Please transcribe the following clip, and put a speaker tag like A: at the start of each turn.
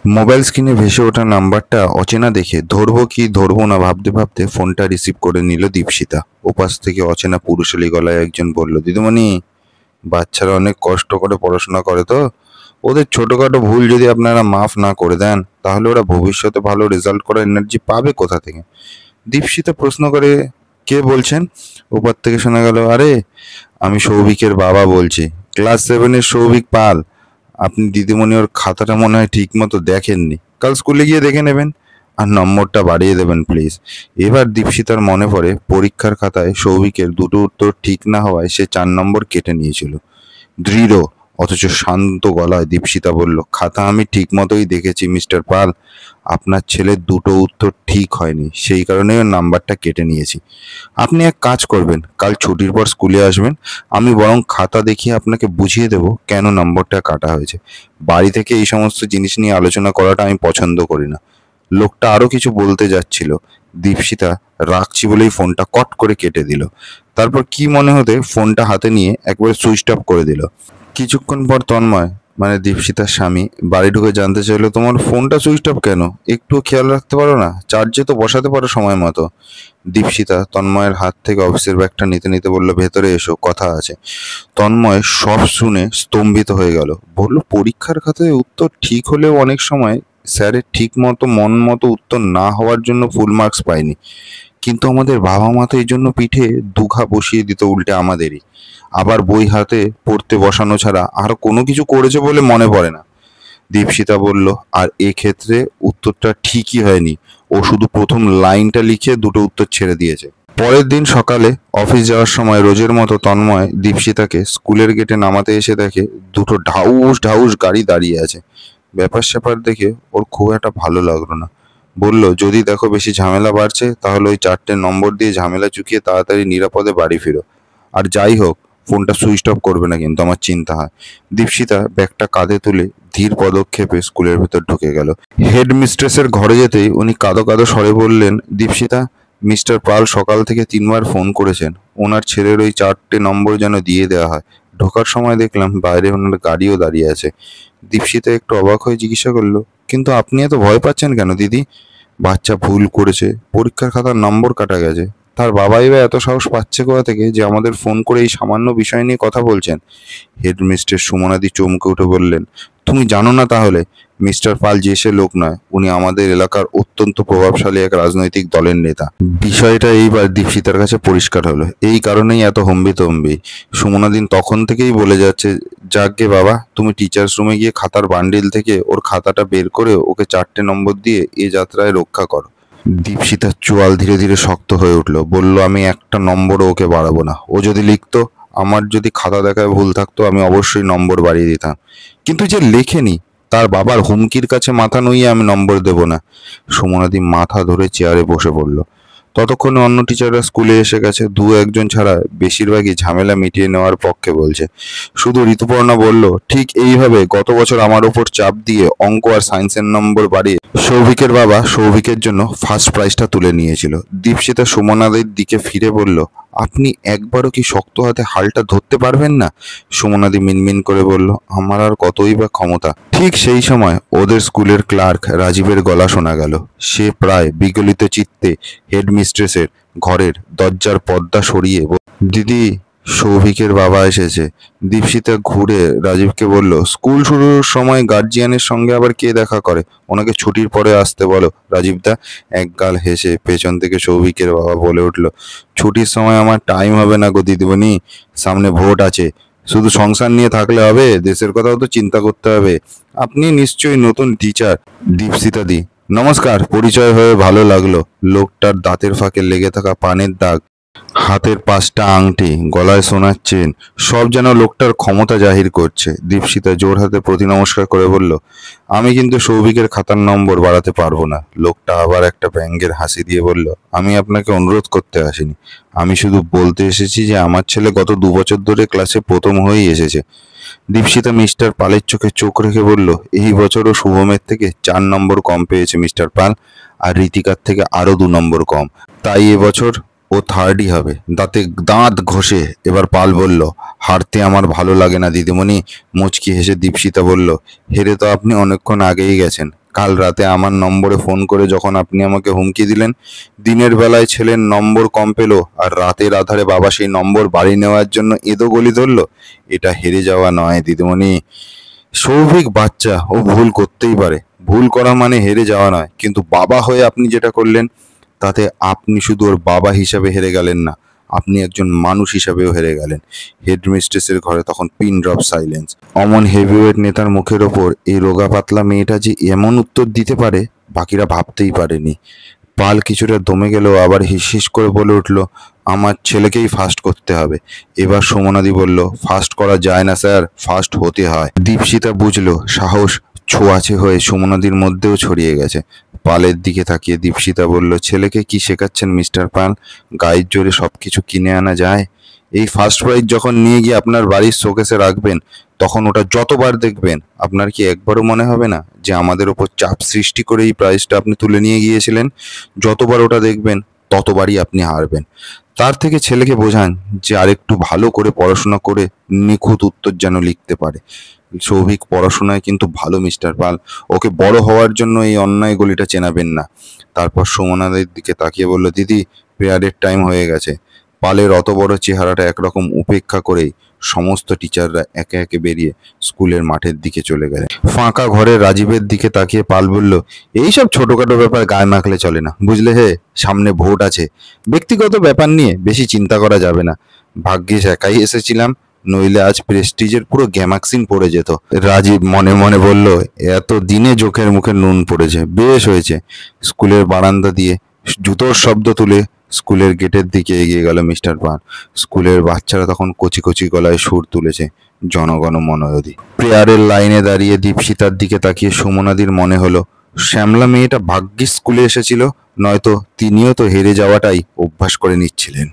A: Mobile স্ক্রিনে ভেসে ওঠা নাম্বারটা অচেনা দেখে ধরবো কি ধরবো না ভাবতে ভাবতে ফোনটা রিসিভ করে নিল দীপশিতা। ওপাশ থেকে অচেনা পুরুষালী গলায় একজন বলল, দিদিমণি, বাচ্চারা অনেক কষ্ট করে পড়াশোনা করে তো, ওদের ছোটখাটো ভুল যদি আপনারা মাফ না করে দেন তাহলে ওরা ভবিষ্যতে ভালো রেজাল্ট করার এনার্জি পাবে কোথা থেকে? দীপশিতা প্রশ্ন করে, কে বলছেন? ওপার থেকে শোনা গেল, আরে আমি সৌভিকের বাবা বলছি, ক্লাস 7-এর সৌভিক পাল। আপনি দিদিমণি ওর খাতাটা মনে হয় ঠিক মতো দেখেননি, কাল স্কুলে গিয়ে দেখে নেবেন আর নম্বরটা বাড়িয়ে দেবেন প্লিজ। এবার দীপশিতার মনে পড়ে পরীক্ষার খাতায় সৌভিকের দুটো উত্তর ঠিক না হওয়ায় সে 4 নম্বর কেটে নিয়েছিল। দৃঢ় অথচ শান্ত গলায় দীপশিতা বলল, খাতা আমি ঠিক মতোই দেখেছি মিস্টার পাল, আপনার ছেলের দুটো উত্তর ঠিক হয়নি, সেই কারণেই ওর নাম্বারটা কেটে নিয়েছি। আপনি এক কাজ করবেন, কাল ছুটির পর স্কুলে আসবেন, আমি বরং খাতা দেখিয়ে আপনাকে বুঝিয়ে দেব কেন নম্বরটা কাটা হয়েছে। বাড়ি থেকে এই সমস্ত জিনিস নিয়ে আলোচনা করাটা আমি পছন্দ করি না। লোকটা আরো কিছু বলতে যাচ্ছিল, দীপশিতা রাখছি বলেই ফোনটা কট করে কেটে দিল। তারপর কি মনে হতে ফোনটা হাতে নিয়ে একবার সুইচ অফ করে দিল। কিছুক্ষণ পর তন্ময়, মানে দীপশিতার স্বামী, বাড়ি ঢুকে জানতে চাইলো, তোমার ফোনটা সুইচ অফ কেন? একটু খেয়াল রাখতে পারো না? চার্জে তো বসাতে পারো সময় মতো। দীপশিতা তন্ময়ের হাত থেকে অফিসের ব্যাগটা নিতে নিতে বলল, ভেতরে এসো, কথা আছে। তন্ময় সব শুনে স্তম্ভিত হয়ে গেল। বলল, পরীক্ষার খাতায় উত্তর ঠিক হলেও অনেক সময় স্যারের ঠিক মতো মন মতো উত্তর না হওয়ার জন্য ফুল মার্কস পায়নি, কিন্তু আমাদের বাবা মা তো এই জন্য পিঠে দুঘা বসিয়ে দিত উল্টে আমাদেরই। আবার বই হাতে পড়তে বসানো ছাড়া আর কোনো কিছু করেছে বলে মনে পড়ে না। দীপশিতা বলল, আর এক্ষেত্রে উত্তরটা ঠিকই হয়নি, ও শুধু প্রথম লাইনটা লিখে দুটো উত্তর ছেড়ে দিয়েছে। পরের দিন সকালে অফিস যাওয়ার সময় রোজের মতো তন্ময় দীপশিতাকে স্কুলের গেটে নামাতে এসে দেখে দুটো ঢাউস ঢাউস গাড়ি দাঁড়িয়ে আছে। ব্যাপার স্যাপার দেখে ওর খুব একটা ভালো লাগলো না। বলল, যদি দেখো বেশি ঝামেলা বাড়ছে তাহলে ওই 4টে নম্বর দিয়ে ঝামেলা চুকিয়ে তাড়াতাড়ি নিরাপদে বাড়ি ফিরো। আর যাই হোক, ফোনটা সুইচ অফ করবে না কিন্তু, আমার চিন্তা হয়। দীপশিতা ব্যাগটা কাঁধে তুলে ধীর পদক্ষেপে স্কুলের ভেতর ঢুকে গেল। হেড মিস্ট্রেসের ঘরে যেতেই উনি কাঁদো কাঁদো স্বরে বললেন, দীপশিতা, মিস্টার পাল সকাল থেকে 3বার ফোন করেছেন, ওনার ছেলের ওই 4টে নম্বর যেন দিয়ে দেওয়া হয়। ঢোকার সময় দেখলাম বাইরে ওনার গাড়িও দাঁড়িয়ে আছে। দীপশিতা একটু অবাক হয়ে জিজ্ঞাসা করলো, কিন্তু আপনি এত ভয় পাচ্ছেন কেন দিদি? বাচ্চা ভুল করেছে, পরীক্ষার খাতার নম্বর কাটা গেছে, তার বাবাই বা এত সাহস পাচ্ছে কোথা থেকে যে আমাদের ফোন করে এই সামান্য বিষয় নিয়ে কথা বলছেন? হেডমিস্ট্রেস সুমনাদি চমকে উঠে বললেন, তুমি জানো না তাহলে? মিস্টার পাল যে সে লোক নয়, উনি আমাদের এলাকার অত্যন্ত প্রভাবশালী এক রাজনৈতিক দলের নেতা। বিষয়টা এইবার দীপশিতার কাছে পরিষ্কার হলো, এই কারণেই এত হম্বিতম্বি। সুমনাদিন তখন থেকেই বলে যাচ্ছে, যাকগে বাবা, তুমি টিচার্স রুমে গিয়ে খাতার বান্ডিল থেকে ওর খাতাটা বের করে ওকে 4টে নম্বর দিয়ে এ যাত্রায় রক্ষা করো। দীপশিতার চোয়াল ধীরে ধীরে শক্ত হয়ে উঠল। বলল, আমি একটা নম্বরও ওকে বাড়াবো না। ও যদি লিখতো, আমার যদি খাতা দেখায় ভুল থাকতো, আমি অবশ্যই নম্বর বাড়িয়ে দিতাম, কিন্তু যে লেখেনি তার বাবার হুমকির কাছে মাথা নুইয়ে আমি নম্বর দেব না। সুমনাদি মাথা ধরে চেয়ারে বসে পড়ল। ততক্ষণে অন্য টিচাররা স্কুলে এসে গেছে। দু একজন ছাড়া বেশিরভাগই ঝামেলা মিটিয়ে নেওয়ার পক্ষে বলছে। শুধু ঋতুপর্ণা বলল, ঠিক এইভাবে গত বছর আমার ওপর চাপ দিয়ে অঙ্ক আর সায়েন্সের নম্বর বাড়িয়ে সৌভিকের বাবা সৌভিকের জন্য ফার্স্ট প্রাইজটা তুলে নিয়েছিল। দীপশিতা সুমনাদের দিকে ফিরে বলল, আপনি একবারও কি শক্ত হাতে হালটা ধরতে পারবেন না? সুমনাদি মিনমিন করে বলল, আমার আর কতই বা ক্ষমতা। ঠিক সেই সময় ওদের স্কুলের ক্লার্ক রাজীবের গলা শোনা গেল। সে প্রায় বিগলিত চিত্তে হেডমিস্ট্রেসের ঘরের দরজার পর্দা সরিয়ে দিদি, সৌভিকের বাবা এসেছে। দীপশিতা ঘুরে রাজীবকে বলল, স্কুল শুরুর সময় গার্জিয়ানের সঙ্গে আবার কে দেখা করে? ওনাকে ছুটির পরে আসতে বলো। রাজীবদা একগাল হেসে পেছন থেকে সৌভিকের বাবা বলে উঠল, ছুটির সময় আমার টাইম হবে না গো দিদিমণি, সামনে ভোট আছে। শুধু সংসার নিয়ে থাকলে হবে? দেশের কথাও তো চিন্তা করতে হবে। আপনি নিশ্চয়ই নতুন টিচার। দীপশিতা দি, নমস্কার, পরিচয় হয়ে ভালো লাগলো। লোকটার দাঁতের ফাঁকে লেগে থাকা পানের দাগ, হাতের 5টা আংটি, গলায় সোনার চেন, সব যেন লোকটার ক্ষমতা জাহির করছে। দীপশিতা জোর হাতে প্রতি নমস্কার করে বলল, আমি কিন্তু সৌভিকের খাতার নম্বর বাড়াতে পারবো না। লোকটা আবার একটা ব্যঙ্গের হাসি দিয়ে বলল, আমি আপনাকে অনুরোধ করতে আসিনি, আমি শুধু বলতে এসেছি যে আমার ছেলে গত 2 বছর ধরে ক্লাসে প্রথম হয়েই এসেছে। দীপশিতা মিস্টার পালের চোখে চোখ রেখে বলল, এই বছরও শুভমের থেকে 4 নম্বর কম পেয়েছে মিস্টার পাল, আর রীতিকার থেকে আরো 2 নম্বর কম, তাই এবছর ও থার্ডই হবে। দাঁতে দাঁত ঘষে এবার পাল বলল, হারতে আমার ভালো লাগে না দিদিমণি। মুচকি হেসে দীপশিতা বলল, হেরে তো আপনি অনেকক্ষণ আগেই গেছেন, কাল রাতে আমার নম্বরে ফোন করে যখন আপনি আমাকে হুমকি দিলেন, দিনের বেলায় ছেলের নম্বর কম পেলো আর রাতের আধারে বাবা সেই নম্বর বাড়ি নেওয়ার জন্য এঁদো গলি ধরলো, এটা হেরে যাওয়া নয় দিদিমণি। সৌভিক বাচ্চা, ও ভুল করতেই পারে। ভুল করা মানে হেরে যাওয়া নয়। কিন্তু বাবা হয়ে আপনি যেটা করলেন, তাতে আপনি শুধু ওর বাবা হিসাবে হেরে গেলেন না, আপনি একজন মানুষ হিসাবেও হেরে গেলেন। হেডমিস্ট্রেসের ঘরে তখন পিন ড্রপ সাইলেন্স। অমন হেভিওয়েট নেতার মুখের ওপর এই রোগা পাতলা মেয়েটা যে এমন উত্তর দিতে পারে, বাকিরা ভাবতেই পারেনি। পাল কিছুটা দমে গেলেও আবার হিস করে বলে উঠল, আমার ছেলেকেই ফার্স্ট করতে হবে। এবার সুমনাদি বলল, ফার্স্ট করা যায় না স্যার, ফার্স্ট হতে হয়। দীপশিতা বুঝলো সাহস ছোঁয়াচে হয়ে সুমনাদির মধ্যেও ছড়িয়ে গেছে। পালের দিকে তাকিয়ে দীপশিতা বলল, ছেলেকে কি শেখাচ্ছেন মিস্টার পাল? গায়ের জোরে সবকিছু কিনে আনা যায়? এই ফার্স্ট প্রাইজ যখন নিয়ে গিয়ে আপনার বাড়ির শোকেসে রাখবেন, তখন ওটা যতবার দেখবেন, আপনার কি একবারও মনে হবে না যে আমাদের ওপর চাপ সৃষ্টি করে এই প্রাইজটা আপনি তুলে নিয়ে গিয়েছিলেন? যতবার ওটা দেখবেন, ততবারই আপনি হারবেন। তার থেকে ছেলেকে বোঝান যে আরেকটু ভালো করে পড়াশোনা করে নিখুঁত উত্তর যেন লিখতে পারে। সৌভিক পড়াশোনায় কিন্তু ভালো মিস্টার পাল, ওকে বড় হওয়ার জন্য এই অন্যায় গলিটা চেনাবেন না। তারপর সুমনাদের দিকে তাকিয়ে বলল, দিদি, প্রেয়ারের টাইম হয়ে গেছে। পালের অত বড় চেহারাটা একরকম উপেক্ষা করেই সমস্ত টিচাররা একে একে বেরিয়ে স্কুলের মাঠের দিকে চলে গেলেন। ফাঁকা ঘরে রাজীবের দিকে তাকিয়ে পাল বলল, এইসব ছোটখাটো ব্যাপার গায়ে মাখলে চলে না, বুঝলে হে? সামনে ভোট আছে, ব্যক্তিগত ব্যাপার নিয়ে বেশি চিন্তা করা যাবে না। ভাগ্যিস একাই এসেছিলাম, নইলে আজ প্রেস্টিজের পুরো গ্যামাক্সিন পড়ে যেত। রাজীব মনে মনে বলল, এত দিনে চোখের মুখে নুন পড়েছে, বেশ হয়েছে। স্কুলের বারান্দা দিয়ে জুতোর শব্দ তুলে স্কুলের গেটের দিকে এগিয়ে গেল মিস্টার পান। স্কুলের বাচ্চারা তখন কচি কচি গলায় সুর তুলেছে, জনগণ মন অধি। প্রেয়ারের লাইনে দাঁড়িয়ে দীপশিতার দিকে তাকিয়ে সুমনাদির মনে হলো, শ্যামলা মেয়েটা ভাগ্যিস স্কুলে এসেছিল, নয়তো তিনিও তো হেরে যাওয়াটাই অভ্যাস করে নিচ্ছিলেন।